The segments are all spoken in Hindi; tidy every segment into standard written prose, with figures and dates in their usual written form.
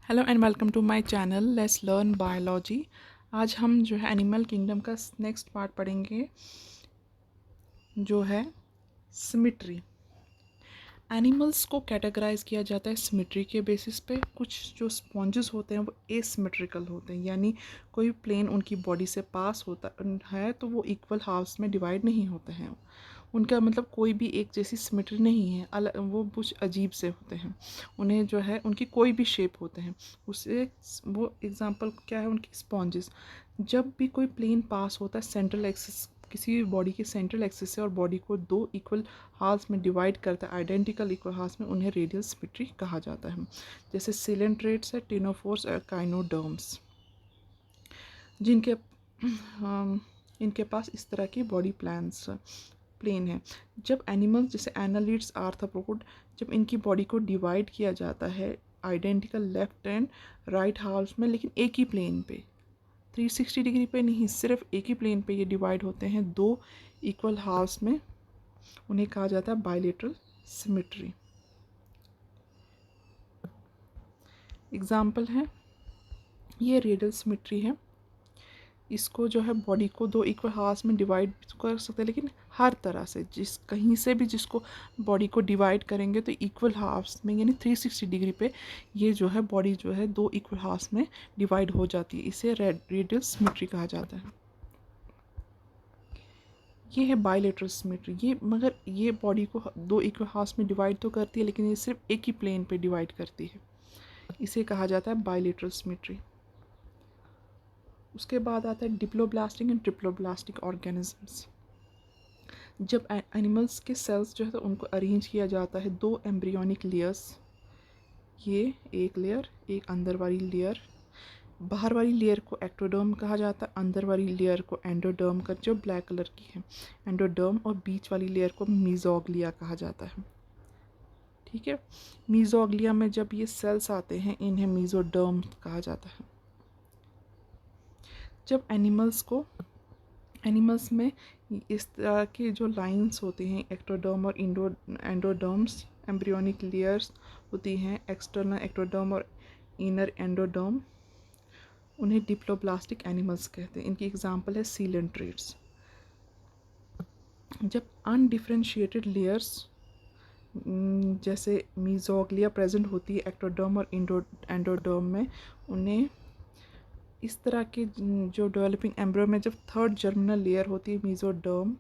Hello and welcome to my channel let's learn biology. आज हम जो है एनिमल किंगडम का नेक्स्ट पार्ट पढ़ेंगे जो है सिमिट्री। एनिमल्स को कैटेगराइज किया जाता है सिमिट्री के बेसिस पे। कुछ जो स्पॉन्जेस होते हैं वो एसिमेट्रिकल होते हैं, यानी कोई प्लेन उनकी बॉडी से पास होता है तो वो इक्वल हाफ्स में डिवाइड नहीं होते हैं। उनका मतलब कोई भी एक जैसी सिमेट्री नहीं है, अलग वो कुछ अजीब से होते हैं। उन्हें जो है उनकी कोई भी शेप होते हैं उससे वो एग्जांपल क्या है उनकी स्पॉन्जेस। जब भी कोई प्लेन पास होता है सेंट्रल एक्सिस, किसी भी बॉडी के सेंट्रल एक्सिस से और बॉडी को दो इक्वल हाफ्स में डिवाइड करता है, आइडेंटिकल इक्वल हाफ्स में, उन्हें रेडियल सिमेट्री कहा जाता है। जैसे सिलेंट्रेट्स है, टिनोफोर्स और काइनोडर्म्स, जिनके इनके पास इस तरह की बॉडी प्लेन है। जब एनिमल्स जैसे एनालिड्स, आर्थ्रोपोड, जब इनकी बॉडी को डिवाइड किया जाता है identical left and right halves में, लेकिन एक ही प्लेन पे, 360 डिग्री पे नहीं, सिर्फ एक ही प्लेन पे ये डिवाइड होते हैं दो इक्वल हाफ्स में, उन्हें कहा जाता है बायलेटरल सिमेट्री। एग्जाम्पल है, ये रेडियल सिमेट्री है। इसको जो है बॉडी को दो इक्वल हाफ्स में डिवाइड कर सकते हैं, लेकिन हर तरह से जिस कहीं से भी जिसको बॉडी को डिवाइड करेंगे तो इक्वल हाफ्स में, यानी 360 डिग्री पे ये जो है बॉडी जो है दो इक्वल हाफ्स में डिवाइड हो जाती है। इसे रेडियल सिमेट्री कहा जाता है। ये है बायलेटरल सिमेट्री। ये मगर ये बॉडी को दो इक्वल हाफ्स में डिवाइड तो करती है, लेकिन ये सिर्फ एक ही प्लेन पे डिवाइड करती है। इसे कहा जाता है बायलेटरल सिमेट्री। उसके बाद आता है डिप्लोब्लास्टिक एंड ट्रिप्लोब्लास्टिक ऑर्गेनिजम्स। जब एनिमल्स के सेल्स जो है तो उनको अरेंज किया जाता है दो एम्ब्रियोनिक लेयर्स, ये एक लेयर, एक अंदर वाली लेयर। बाहर वाली लेयर को एक्टोडर्म कहा जाता है, अंदर वाली लेयर को एंडोडर्म का, जो ब्लैक कलर की है एंडोडर्म, और बीच वाली लेयर को मीजोग्लिया कहा जाता है। ठीक है, मीजोग्लिया में जब ये सेल्स आते हैं इन्हें मीजोडर्म कहा जाता है। जब एनिमल्स में इस तरह के जो लाइंस होते हैं, एक्टोडर्म और एंडोडर्म्स, एम्ब्रियोनिक लेयर्स होती हैं, एक्सटर्नल एक्टोडर्म और इनर एंडोडर्म, उन्हें डिप्लोब्लास्टिक एनिमल्स कहते हैं। इनकी एग्जांपल है सीलेंट्रेट्स। जब अनडिफ्रेंशिएटेड लेयर्स जैसे मीजोग्लिया प्रेजेंट होती है एक्टोडर्म और एंडोडर्म में, उन्हें इस तरह के जो डेवलपिंग एम्ब्रियो में जब थर्ड जर्मिनल लेयर होती है मीजोडर्म,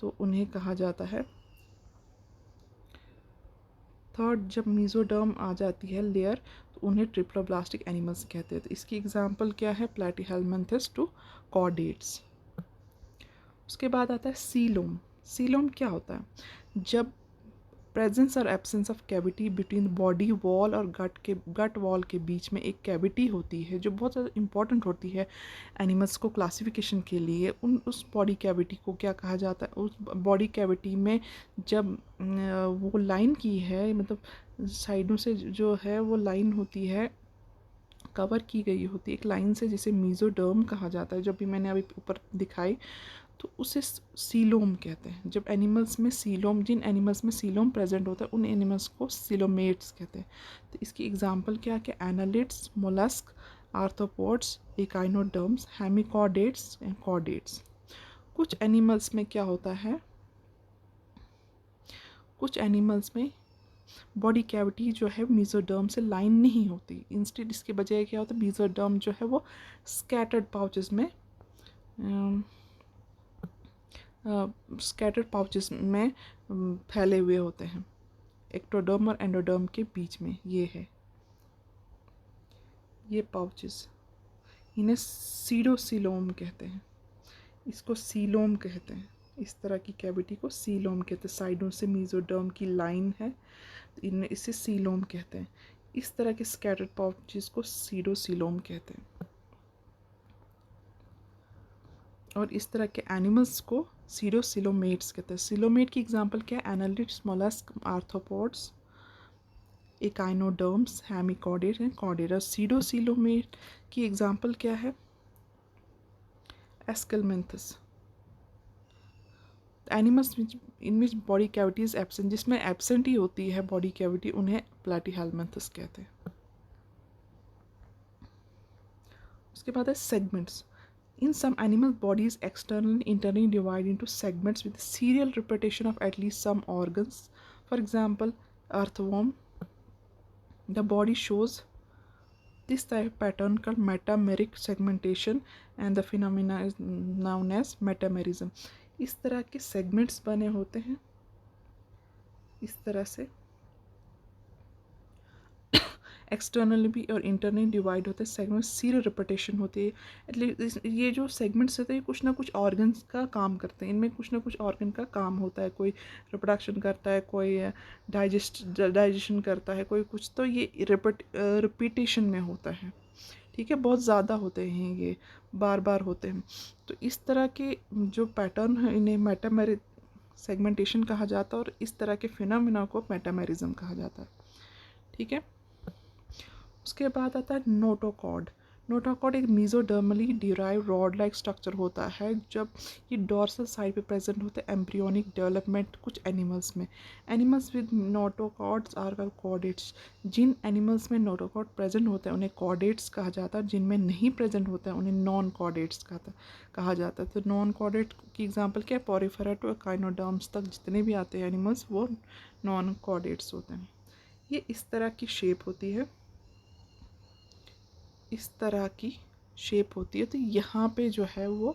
तो उन्हें कहा जाता है थर्ड, जब मीजोडर्म आ जाती है लेयर तो उन्हें ट्रिप्लोब्लास्टिक एनिमल्स कहते हैं। तो इसकी एग्जांपल क्या है, प्लैटीहेलमिन्थस टू कॉर्डेट्स। उसके बाद आता है सीलोम। सीलोम क्या होता है, जब प्रेजेंस और absence of cavity between body wall और गट वॉल के बीच में एक कैविटी होती है जो बहुत ज़्यादा इंपॉर्टेंट होती है एनिमल्स को क्लासिफिकेशन के लिए। उस बॉडी कैविटी को क्या कहा जाता है, उस बॉडी कैविटी में जब वो लाइन की है, मतलब साइडों से जो है वो लाइन होती है, कवर की गई होती है एक लाइन से, जिसे मीजोडर्म कहा जाता है। जब भी मैंने अभी ऊपर दिखाई तो उसे सीलोम कहते हैं। जब एनिमल्स में सीलोम, जिन एनिमल्स में सीलोम प्रेजेंट होता है उन एनिमल्स को सीलोमेट्स कहते हैं। तो इसकी एग्जांपल क्या है, annelids, molluscs, arthropods, echinoderms, hemichordates and chordates. कुछ एनिमल्स में क्या होता है, कुछ एनिमल्स में बॉडी कैविटी जो है मीजोडर्म से लाइन नहीं होती, इंस्टेड इसके बजाय क्या होता है, मीजोडर्म जो है वो स्कैटर्ड पाउचेस में फैले हुए होते हैं, एक्टोडर्म और एंडोडर्म के बीच में। ये है ये पाउचेस, इन्हें सीडोसीलोम कहते हैं, इसको सीलोम कहते हैं। इस तरह की कैविटी को सीलोम कहते हैं। साइडों से मीजोडर्म की लाइन है तो इन्हें इसे सीलोम कहते हैं। इस तरह के स्कैटर्ड पाउचेस को सीडोसीलोम कहते हैं। और इस तरह के एनिमल्स को सीडोसिलोमेट्स कहते हैं। सिलोमेट की एग्जांपल क्या है, annelids, molluscs, arthropods, echinoderms, hemichordate and chordate. और सीडोसिलोमेट की एग्जांपल क्या है, aschelminthes. Animals in which body cavity is absent, जिसमें एब्सेंट ही होती है बॉडी कैविटी, उन्हें प्लैटीहेलमिन्थस कहते हैं। उसके बाद है segments. In some animal bodies, externally and internally divide into segments with serial repetition of at least some organs. For example, earthworm. The body shows this type pattern called metameric segmentation, and the phenomena is known as metamerism. इस तरह के segments बने होते हैं इस तरह से, एक्सटर्नली भी और इंटरनली डिवाइड होते हैं. सेगमेंट सीरियल रिपीटेशन होती है. एटलीस्ट ये जो सेगमेंट्स होते हैं कुछ ना कुछ ऑर्गन्स का काम करते हैं. इनमें कुछ ना कुछ ऑर्गन का काम होता है. कोई रिप्रोडक्शन करता है, कोई डाइजेशन करता है, कोई कुछ. तो ये रिपीटेशन में होता है. ठीक है, बहुत ज़्यादा होते हैं, ये बार बार होते हैं. तो इस तरह के जो पैटर्न है इन्हें मेटामेरिक सेगमेंटेशन कहा जाता है, और इस तरह के फिनोमिना को मेटामेरिज्म कहा जाता है. ठीक है. उसके बाद आता है नोटोकॉर्ड. नोटोकॉर्ड एक mesodermally derive rod like structure होता है. जब ये डोर्सल साइड पे प्रेजेंट होते हैं एम्ब्रियोनिक डेवलपमेंट कुछ एनिमल्स में. Animals with notochords are called chordates. जिन एनिमल्स में नोटोकॉर्ड प्रेजेंट होते हैं उन्हें कॉर्डेट्स कहा जाता है. जिनमें नहीं प्रेजेंट होता है उन्हें नॉन कॉर्डेट्स कहा जाता है. तो नॉन कॉर्डेट की एग्जाम्पल क्या है? पॉरीफेरा टू एकाइनोडर्म्स तक जितने भी आते हैं एनिमल्स वो नॉन कॉर्डेट्स होते हैं. ये इस तरह की शेप होती है, इस तरह की शेप होती है. तो यहाँ पे जो है वो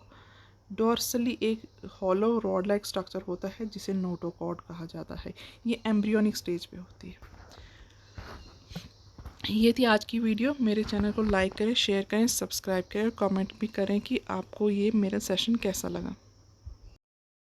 डोर्सली एक हॉलो रॉड लाइक स्ट्रक्चर होता है जिसे नोटोकॉर्ड कहा जाता है. ये एम्ब्रियोनिक स्टेज पे होती है. ये थी आज की वीडियो. मेरे चैनल को लाइक करें, शेयर करें, सब्सक्राइब करें और कमेंट भी करें कि आपको ये मेरा सेशन कैसा लगा.